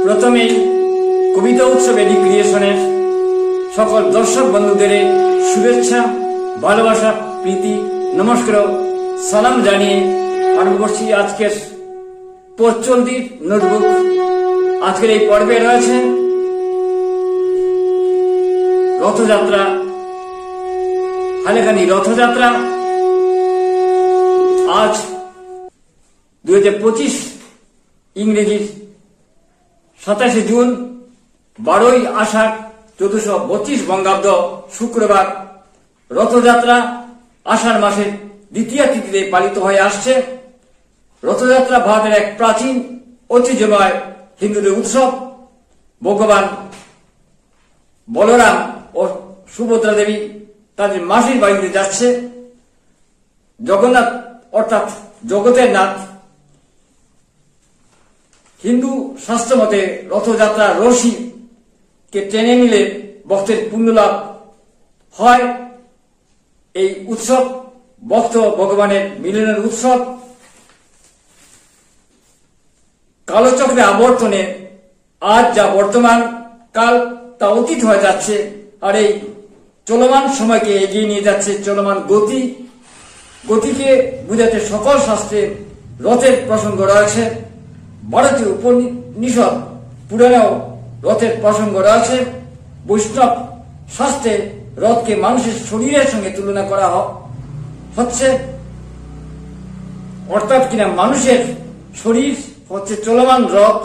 প্রথমেই কবিতা উৎসব এডি ক্রিয়েশনের সকল দর্শক বন্ধুদের শুভেচ্ছা, ভালোবাসা, প্রীতি, নমস্কার, সালাম জানিয়ে আরম্ভ করছি আজকের পথচলতির নোটবুক। আজকের এই পর্বে রয়েছে রথযাত্রা, হালেখানি রথযাত্রা। আজ 2025 ইংরেজির 27 জুন, 12ই আষাঢ় 1432 বঙ্গাব্দ, শুক্রবার। রথযাত্রা আষাঢ় মাসের দ্বিতীয় তিথিতে পালিত হয়ে আসছে। রথযাত্রা ভারতের এক প্রাচীন ঐতিহ্যময় হিন্দুদের উৎসব। ভগবান বলরাম ও সুভদ্রা দেবী তাদের মাসির বাড়িতে যাচ্ছে। জগন্নাথ অর্থাৎ জগতের নাথ। হিন্দু শাস্ত্র মতে রথযাত্রা রশিকে টেনে নিলে ভক্তের পুণ্যলাভ হয়। এই উৎসব ভক্ত ভগবানের মিলনের উৎসব। কালচক্রে আবর্তনে আজ যা বর্তমান, কাল তা অতীত হয়ে যাচ্ছে, আর এই চলমান সময়কে এগিয়ে নিয়ে যাচ্ছে চলমান গতিকে বুঝাতে সকল শাস্ত্রে রথের প্রসঙ্গ রয়েছে। ভারতীয় উপনিষদ পুরাণেও রথের প্রসঙ্গ রয়েছে। বৈষ্ণব শাস্ত্রে রথকে মানুষের শরীরের সঙ্গে তুলনা করা হচ্ছে, অর্থাৎ কিনা মানুষের শরীর হচ্ছে চলমান রথ,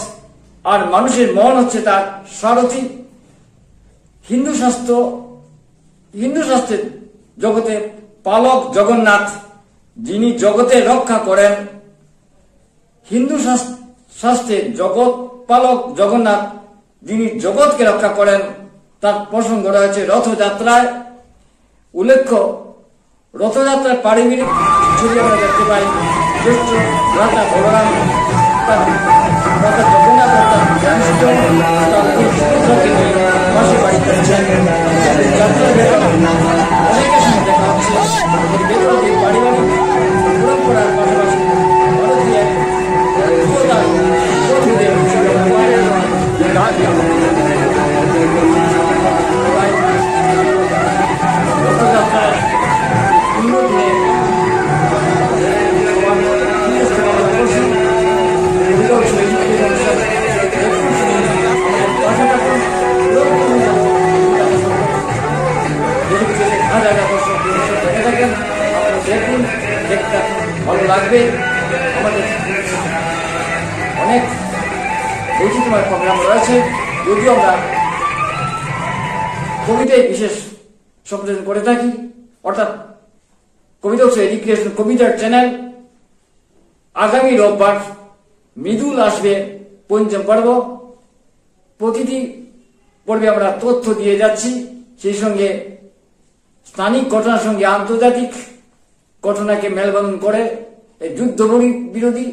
আর মানুষের মন হচ্ছে তার সারথি। হিন্দু শাস্ত্রের জগতে পালক জগন্নাথ, যিনি জগতে রক্ষা করেন। হিন্দু শাস্ত্রে জগৎ পালক জগন্নাথ, যিনি জগৎকে রক্ষা করেন, তার প্রসঙ্গ রয়েছে রথযাত্রায়। উল্লেখ্য, রথযাত্রার পারিবারিক ছবি আমরা দেখতে পাই। জ্যেষ্ঠ ভ্রাতা বলরাম তার ভ্রাতা জগন্নাথ মাসির বাড়িতে যাত্রার বেতন অনেকের সঙ্গে দেখা হচ্ছে। বেতনের পারিবারিক পরম্পরার পাশাপাশি রথযাত্রার উন্নতি দেখুন, দেখতে ভালো লাগবে। আমাদের অনেক বৈচিত্র্যময় প্রোগ্রাম রয়েছে, যদিও আমরা কবিতায় বিশেষ সম্প্রচার করে থাকি, অর্থাৎ কবিতা উৎসব এডি ক্রিয়েশন কবিতার চ্যানেল। আগামী রোববার মৃদুল আসবে পঞ্চম পর্ব। প্রতিটি পর্বে আমরা তথ্য দিয়ে যাচ্ছি, সেই সঙ্গে স্থানিক ঘটনার সঙ্গে আন্তর্জাতিক ঘটনাকে মেলবন্ধন করে এই যুদ্ধ বিরোধী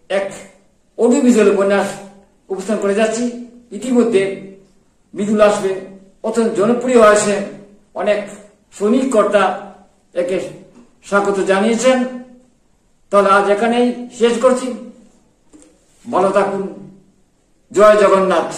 এক অডিও ভিজুয়াল উপন্যাস উপস্থাপন করে যাচ্ছি। ইতিমধ্যে মৃদুল আসবে অত্যন্ত জনপ্রিয় হয়েছে, অনেক সৈনিক কর্তা একে স্বাগত জানিয়েছেন। তাহলে আজ এখানেই শেষ করছি। ভালো থাকুন। জয় জগন্নাথ।